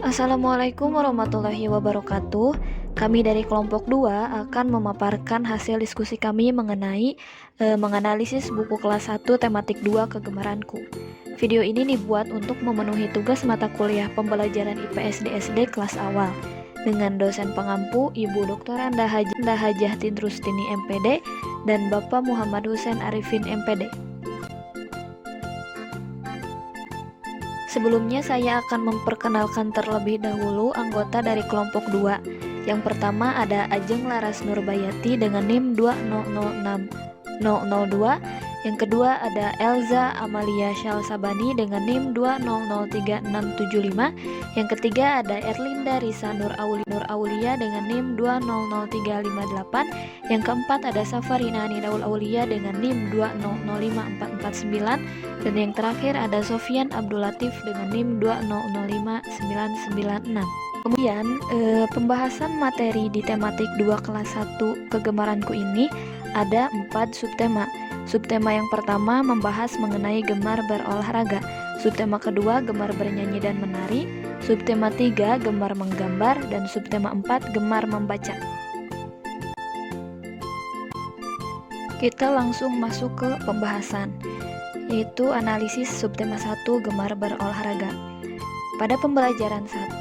Assalamualaikum warahmatullahi wabarakatuh. Kami dari kelompok 2 akan memaparkan hasil diskusi kami mengenai menganalisis buku kelas 1 tematik 2 kegemaranku. Video ini dibuat untuk memenuhi tugas mata kuliah pembelajaran IPS di SD kelas awal dengan dosen pengampu Ibu Dr. Anda Hajah Tinrustini MPD dan Bapak Muhammad Hussein Arifin MPD. Sebelumnya saya akan memperkenalkan terlebih dahulu anggota dari kelompok 2. Yang pertama ada Ajeng Laras Nurbayati dengan NIM 2006002. Yang kedua ada Elza Amalia Syalsabani dengan NIM 2003675. Yang ketiga ada Erlinda Risa Nur Aulia dengan NIM 200358. Yang keempat ada Safarina Anidaul Aulia dengan NIM 2005449. Dan yang terakhir ada Sofian Abdul Latif dengan NIM 2005996. Kemudian pembahasan materi di tematik 2 kelas 1 kegemaranku ini ada 4 subtema. Subtema yang pertama membahas mengenai gemar berolahraga. Subtema kedua gemar bernyanyi dan menari. Subtema 3 gemar menggambar. Dan subtema 4 gemar membaca. Kita langsung masuk ke pembahasan, yaitu analisis subtema 1 gemar berolahraga. Pada pembelajaran 1,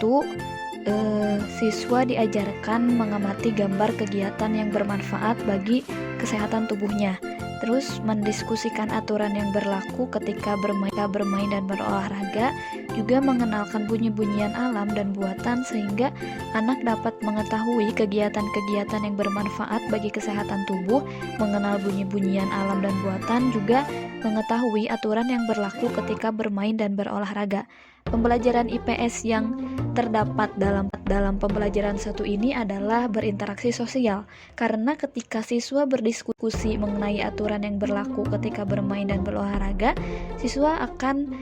siswa diajarkan mengamati gambar kegiatan yang bermanfaat bagi kesehatan tubuhnya, terus mendiskusikan aturan yang berlaku ketika bermain dan berolahraga, juga mengenalkan bunyi-bunyian alam dan buatan sehingga anak dapat mengetahui kegiatan-kegiatan yang bermanfaat bagi kesehatan tubuh, mengenal bunyi-bunyian alam dan buatan, juga mengetahui aturan yang berlaku ketika bermain dan berolahraga. Pembelajaran IPS yang terdapat dalam pembelajaran 1 ini adalah berinteraksi sosial, karena ketika siswa berdiskusi mengenai aturan yang berlaku ketika bermain dan berolahraga, siswa akan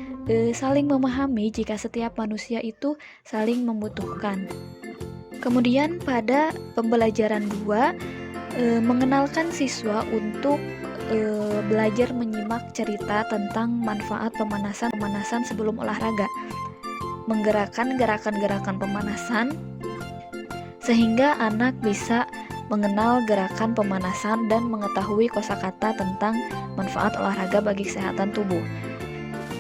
saling memahami jika setiap manusia itu saling membutuhkan. Kemudian pada pembelajaran 2, mengenalkan siswa untuk belajar menyimak cerita tentang manfaat pemanasan sebelum olahraga, menggerakkan gerakan-gerakan pemanasan sehingga anak bisa mengenal gerakan pemanasan dan mengetahui kosakata tentang manfaat olahraga bagi kesehatan tubuh.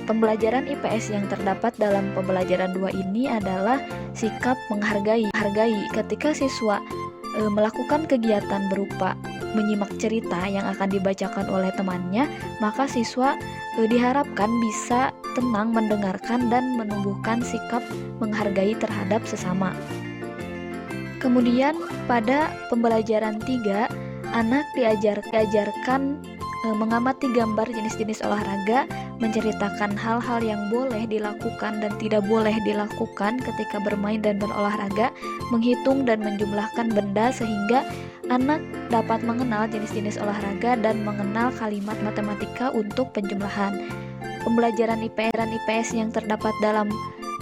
Pembelajaran IPS yang terdapat dalam pembelajaran 2 ini adalah sikap menghargai. Ketika siswa melakukan kegiatan berupa menyimak cerita yang akan dibacakan oleh temannya, maka siswa diharapkan bisa tenang mendengarkan dan menumbuhkan sikap menghargai terhadap sesama. Kemudian pada pembelajaran 3, anak diajarkan mengamati gambar jenis-jenis olahraga, menceritakan hal-hal yang boleh dilakukan dan tidak boleh dilakukan ketika bermain dan berolahraga, menghitung dan menjumlahkan benda sehingga anak dapat mengenal jenis-jenis olahraga dan mengenal kalimat matematika untuk penjumlahan. Pembelajaran IPS yang terdapat dalam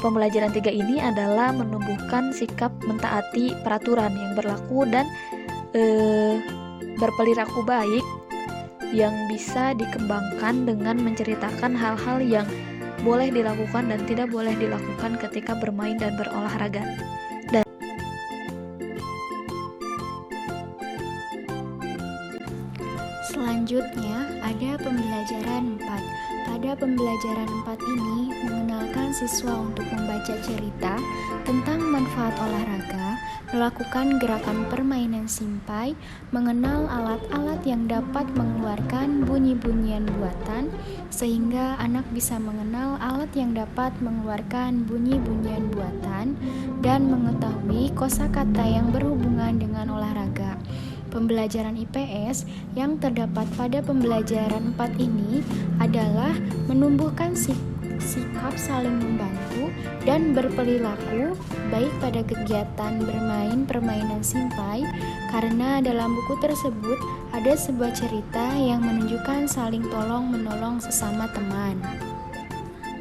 pembelajaran 3 ini adalah menumbuhkan sikap mentaati peraturan yang berlaku dan berperilaku baik yang bisa dikembangkan dengan menceritakan hal-hal yang boleh dilakukan dan tidak boleh dilakukan ketika bermain dan berolahraga. Selanjutnya ada pembelajaran 4. Pada pembelajaran 4 ini mengenalkan siswa untuk membaca cerita tentang manfaat olahraga, melakukan gerakan permainan simpai, mengenal alat-alat yang dapat mengeluarkan bunyi-bunyian buatan, sehingga anak bisa mengenal alat yang dapat mengeluarkan bunyi-bunyian buatan, dan mengetahui kosakata yang berhubungan dengan olahraga. Pembelajaran IPS yang terdapat pada pembelajaran 4 ini adalah menumbuhkan sikap saling membantu dan berperilaku baik pada kegiatan bermain permainan simpai, karena dalam buku tersebut ada sebuah cerita yang menunjukkan saling tolong-menolong sesama teman.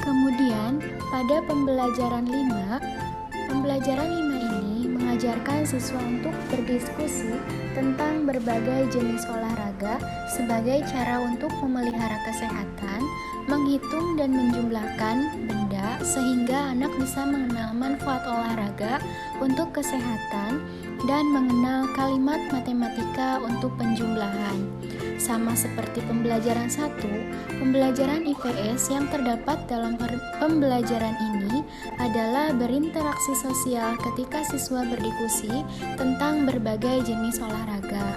Kemudian pada pembelajaran 5 ini mengajarkan siswa untuk berdiskusi tentang berbagai jenis olahraga sebagai cara untuk memelihara kesehatan, menghitung dan menjumlahkan benda, olahraga sehingga anak bisa mengenal manfaat olahraga untuk kesehatan dan mengenal kalimat matematika untuk penjumlahan. Sama seperti pembelajaran 1, pembelajaran IPS yang terdapat dalam pembelajaran ini adalah berinteraksi sosial ketika siswa berdiskusi tentang berbagai jenis olahraga.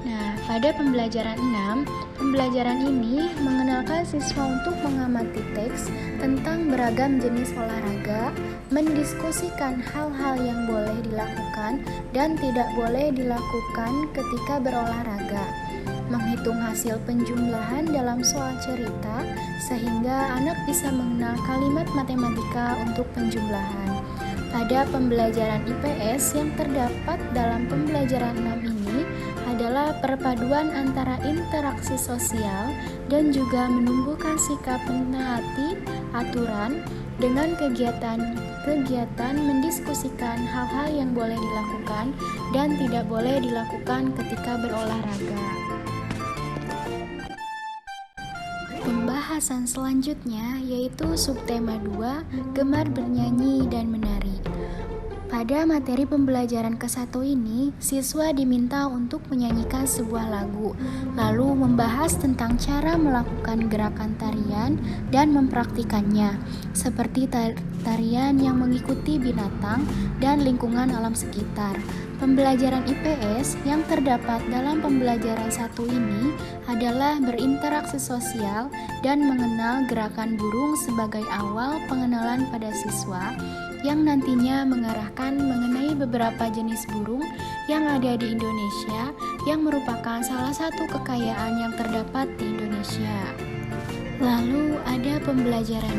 Nah, pada pembelajaran 6, pembelajaran ini mengenalkan siswa untuk mengamati teks tentang beragam jenis olahraga, mendiskusikan hal-hal yang boleh dilakukan dan tidak boleh dilakukan ketika berolahraga, menghitung hasil penjumlahan dalam soal cerita sehingga anak bisa mengenal kalimat matematika untuk penjumlahan. Pada pembelajaran IPS yang terdapat dalam pembelajaran 6 ini adalah perpaduan antara interaksi sosial dan juga menumbuhkan sikap menaati aturan dengan kegiatan mendiskusikan hal-hal yang boleh dilakukan dan tidak boleh dilakukan ketika berolahraga. Pembahasan selanjutnya yaitu subtema 2, gemar bernyanyi dan menari. Pada materi pembelajaran ke-1 ini, siswa diminta untuk menyanyikan sebuah lagu, lalu membahas tentang cara melakukan gerakan tarian dan mempraktikannya, seperti tarian yang mengikuti binatang dan lingkungan alam sekitar. Pembelajaran IPS yang terdapat dalam pembelajaran 1 ini adalah berinteraksi sosial dan mengenal gerakan burung sebagai awal pengenalan pada siswa yang nantinya mengarahkan mengenai beberapa jenis burung yang ada di Indonesia yang merupakan salah satu kekayaan yang terdapat di Indonesia. Lalu ada pembelajaran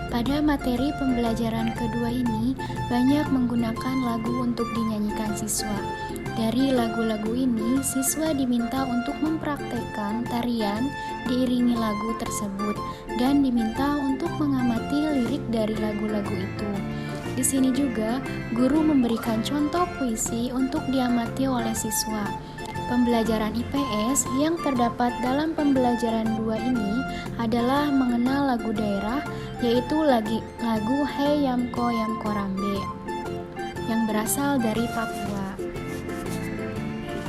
2. Pada materi pembelajaran kedua ini banyak menggunakan lagu untuk dinyanyikan siswa. Dari lagu-lagu ini, siswa diminta untuk mempraktekkan tarian diiringi lagu tersebut dan diminta untuk mengamati lirik dari lagu-lagu itu. Di sini juga, guru memberikan contoh puisi untuk diamati oleh siswa. Pembelajaran IPS yang terdapat dalam pembelajaran 2 ini adalah mengenal lagu daerah, yaitu lagu Hey Yamko Yamko Rambe yang berasal dari Papua.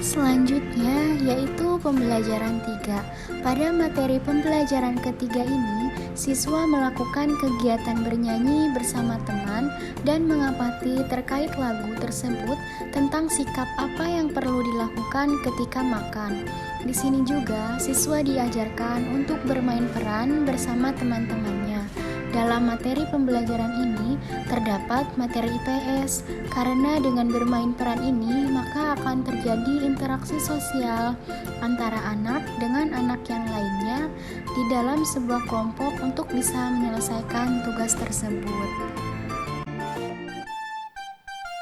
Selanjutnya yaitu pembelajaran 3. Pada materi pembelajaran ketiga ini, siswa melakukan kegiatan bernyanyi bersama teman dan mengamati terkait lagu tersebut tentang sikap apa yang perlu dilakukan ketika makan. Di sini juga siswa diajarkan untuk bermain peran bersama teman-temannya. Dalam materi pembelajaran ini terdapat materi IPS, karena dengan bermain peran ini maka akan terjadi interaksi sosial antara anak dengan anak yang lainnya di dalam sebuah kelompok untuk bisa menyelesaikan tugas tersebut.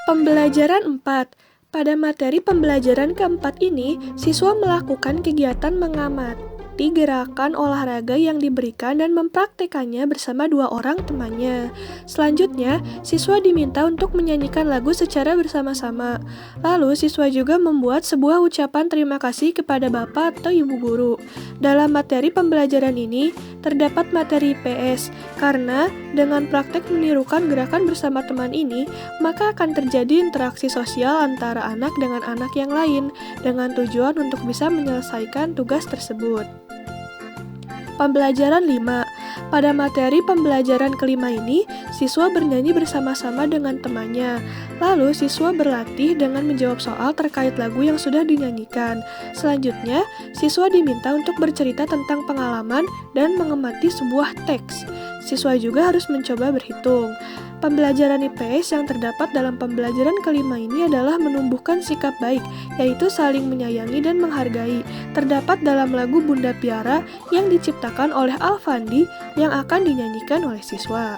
Pembelajaran 4. Pada materi pembelajaran keempat ini, siswa melakukan kegiatan mengamati gerakan olahraga yang diberikan dan mempraktekannya bersama 2 orang temannya. Selanjutnya, siswa diminta untuk menyanyikan lagu secara bersama-sama. Lalu, siswa juga membuat sebuah ucapan terima kasih kepada Bapak atau Ibu Guru. Dalam materi pembelajaran ini, terdapat materi IPS, karena dengan praktek menirukan gerakan bersama teman ini, maka akan terjadi interaksi sosial antara anak dengan anak yang lain, dengan tujuan untuk bisa menyelesaikan tugas tersebut. Pembelajaran 5. Pada materi pembelajaran kelima ini, siswa bernyanyi bersama-sama dengan temannya. Lalu, siswa berlatih dengan menjawab soal terkait lagu yang sudah dinyanyikan. Selanjutnya, siswa diminta untuk bercerita tentang pengalaman dan mengamati sebuah teks. Siswa juga harus mencoba berhitung. Pembelajaran IPS yang terdapat dalam pembelajaran kelima ini adalah menumbuhkan sikap baik, yaitu saling menyayangi dan menghargai. Terdapat dalam lagu Bunda Piara yang diciptakan oleh Alfandi yang akan dinyanyikan oleh siswa.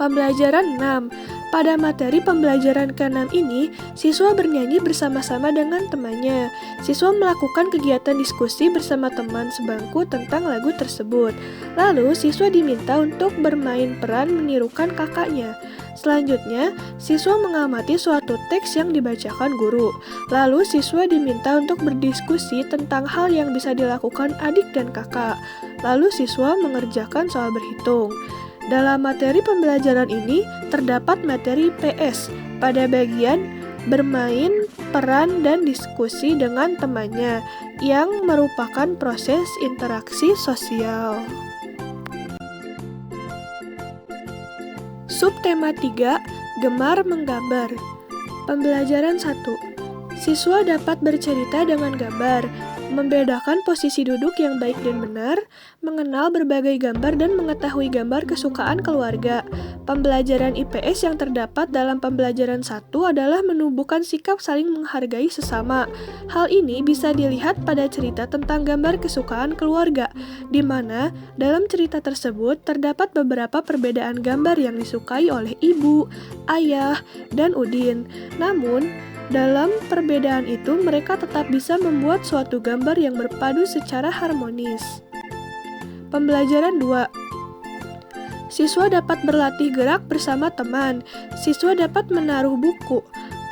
Pembelajaran 6. Pada materi pembelajaran ke-6 ini, siswa bernyanyi bersama-sama dengan temannya. Siswa melakukan kegiatan diskusi bersama teman sebangku tentang lagu tersebut. Lalu, siswa diminta untuk bermain peran menirukan kakaknya. Selanjutnya, siswa mengamati suatu teks yang dibacakan guru. Lalu, siswa diminta untuk berdiskusi tentang hal yang bisa dilakukan adik dan kakak. lalu siswa mengerjakan soal berhitung. Dalam materi pembelajaran ini terdapat materi PS pada bagian bermain, peran, dan diskusi dengan temannya yang merupakan proses interaksi sosial. Subtema 3, gemar menggambar. Pembelajaran 1. Siswa dapat bercerita dengan gambar, membedakan posisi duduk yang baik dan benar, mengenal berbagai gambar dan mengetahui gambar kesukaan keluarga. Pembelajaran IPS yang terdapat dalam pembelajaran 1 adalah menumbuhkan sikap saling menghargai sesama. Hal ini bisa dilihat pada cerita tentang gambar kesukaan keluarga, di mana dalam cerita tersebut terdapat beberapa perbedaan gambar yang disukai oleh ibu, ayah, dan Udin. Namun, dalam perbedaan itu, mereka tetap bisa membuat suatu gambar yang berpadu secara harmonis. Pembelajaran 2. Siswa dapat berlatih gerak bersama teman. Siswa dapat menaruh buku,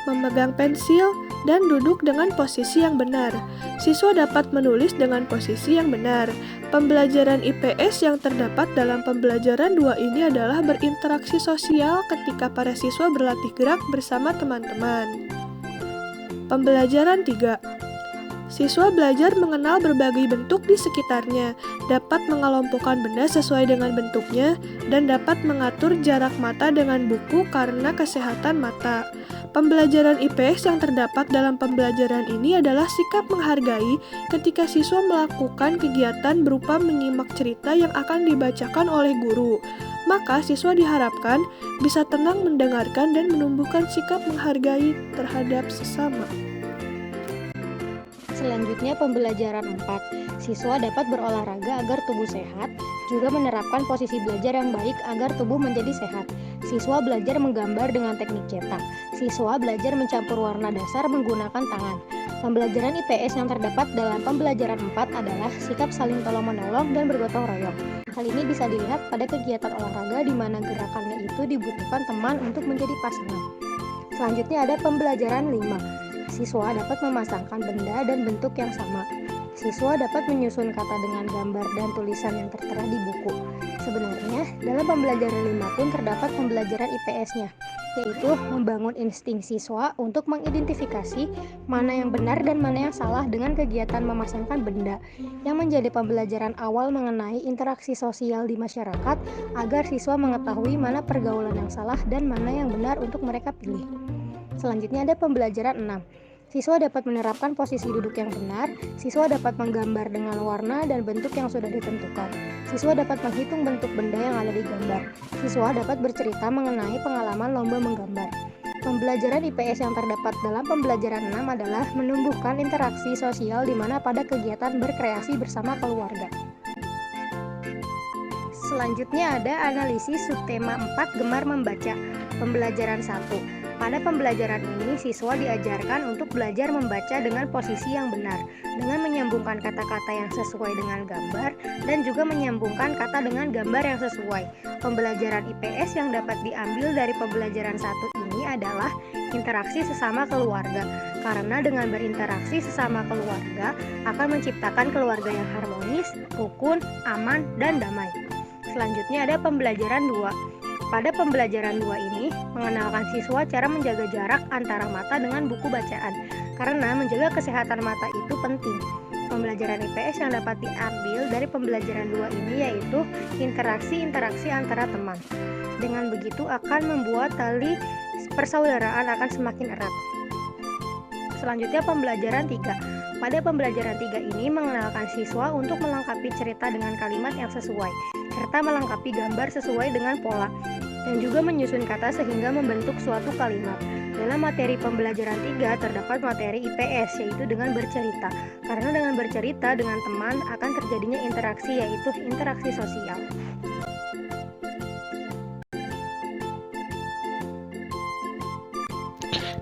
memegang pensil, dan duduk dengan posisi yang benar. Siswa dapat menulis dengan posisi yang benar. Pembelajaran IPS yang terdapat dalam pembelajaran 2 ini adalah berinteraksi sosial ketika para siswa berlatih gerak bersama teman-teman. Pembelajaran 3. Siswa belajar mengenal berbagai bentuk di sekitarnya, dapat mengelompokkan benda sesuai dengan bentuknya, dan dapat mengatur jarak mata dengan buku karena kesehatan mata. Pembelajaran IPS yang terdapat dalam pembelajaran ini adalah sikap menghargai ketika siswa melakukan kegiatan berupa menyimak cerita yang akan dibacakan oleh guru. Maka siswa diharapkan bisa tenang mendengarkan dan menumbuhkan sikap menghargai terhadap sesama. Selanjutnya pembelajaran 4. Siswa dapat berolahraga agar tubuh sehat, juga menerapkan posisi belajar yang baik agar tubuh menjadi sehat. Siswa belajar menggambar dengan teknik cetak. Siswa belajar mencampur warna dasar menggunakan tangan. Pembelajaran IPS yang terdapat dalam pembelajaran 4 adalah sikap saling tolong-menolong dan bergotong royong. Hal ini bisa dilihat pada kegiatan olahraga di mana gerakannya itu dibutuhkan teman untuk menjadi pasangan. Selanjutnya ada pembelajaran 5. Siswa dapat memasangkan benda dan bentuk yang sama. Siswa dapat menyusun kata dengan gambar dan tulisan yang tertera di buku. Sebenarnya, dalam pembelajaran 5 pun terdapat pembelajaran IPS-nya, yaitu membangun insting siswa untuk mengidentifikasi mana yang benar dan mana yang salah dengan kegiatan memasangkan benda, yang menjadi pembelajaran awal mengenai interaksi sosial di masyarakat agar siswa mengetahui mana pergaulan yang salah dan mana yang benar untuk mereka pilih. Selanjutnya ada pembelajaran 6. Siswa dapat menerapkan posisi duduk yang benar, siswa dapat menggambar dengan warna dan bentuk yang sudah ditentukan. Siswa dapat menghitung bentuk benda yang ada di gambar. Siswa dapat bercerita mengenai pengalaman lomba menggambar. Pembelajaran IPS yang terdapat dalam pembelajaran 6 adalah menumbuhkan interaksi sosial di mana pada kegiatan berkreasi bersama keluarga. Selanjutnya ada analisis subtema 4 gemar membaca. Pembelajaran 1. Pada pembelajaran ini, siswa diajarkan untuk belajar membaca dengan posisi yang benar, dengan menyambungkan kata-kata yang sesuai dengan gambar, dan juga menyambungkan kata dengan gambar yang sesuai. Pembelajaran IPS yang dapat diambil dari pembelajaran 1 ini adalah interaksi sesama keluarga, karena dengan berinteraksi sesama keluarga akan menciptakan keluarga yang harmonis, rukun, aman, dan damai. Selanjutnya ada pembelajaran 2. Pada pembelajaran 2 ini, mengenalkan siswa cara menjaga jarak antara mata dengan buku bacaan, karena menjaga kesehatan mata itu penting. Pembelajaran IPS yang dapat diambil dari pembelajaran 2 ini yaitu interaksi antara teman. Dengan begitu akan membuat tali persaudaraan akan semakin erat. Selanjutnya pembelajaran 3. Pada pembelajaran 3 ini mengenalkan siswa untuk melengkapi cerita dengan kalimat yang sesuai, serta melengkapi gambar sesuai dengan pola, dan juga menyusun kata sehingga membentuk suatu kalimat. Dalam materi pembelajaran 3 terdapat materi IPS, yaitu dengan bercerita, karena dengan bercerita dengan teman akan terjadinya interaksi, yaitu interaksi sosial.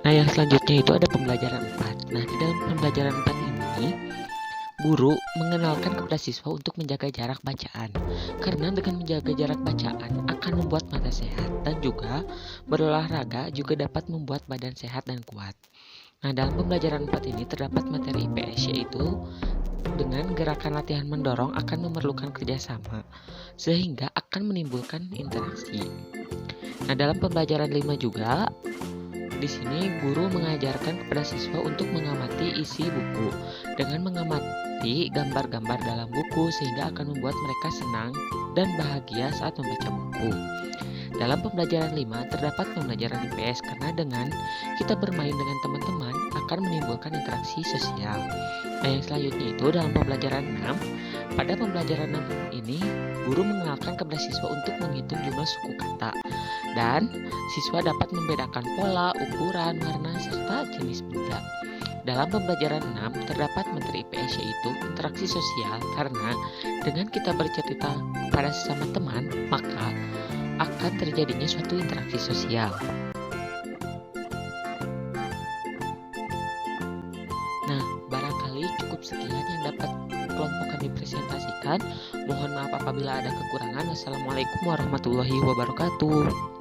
Nah, yang selanjutnya itu ada pembelajaran 4. Nah, di dalam pembelajaran 4 ini, guru mengenalkan kepada siswa untuk menjaga jarak bacaan. Karena dengan menjaga jarak bacaan akan membuat mata sehat, dan juga berolahraga juga dapat membuat badan sehat dan kuat. Nah, dalam pembelajaran 4 ini terdapat materi IPS, yaitu dengan gerakan latihan mendorong akan memerlukan kerjasama, sehingga akan menimbulkan interaksi. Nah, dalam pembelajaran 5 juga, di sini guru mengajarkan kepada siswa untuk mengamati isi buku. Dengan mengamati gambar-gambar dalam buku sehingga akan membuat mereka senang dan bahagia saat membaca buku. Dalam pembelajaran 5 terdapat pembelajaran IPS karena dengan kita bermain dengan teman-teman akan menimbulkan interaksi sosial. Nah, yang selanjutnya itu dalam pembelajaran 6, pada pembelajaran 6 ini guru mengenalkan kepada siswa untuk menghitung jumlah suku kata dan siswa dapat membedakan pola, ukuran, warna, serta jenis benda. Dalam pembelajaran 6 terdapat materi IPS yaitu interaksi sosial karena dengan kita bercerita kepada sesama teman maka akan terjadinya suatu interaksi sosial. Nah, barangkali cukup sekian yang dapat kelompok kami presentasikan. Mohon maaf apabila ada kekurangan. Wassalamualaikum warahmatullahi wabarakatuh.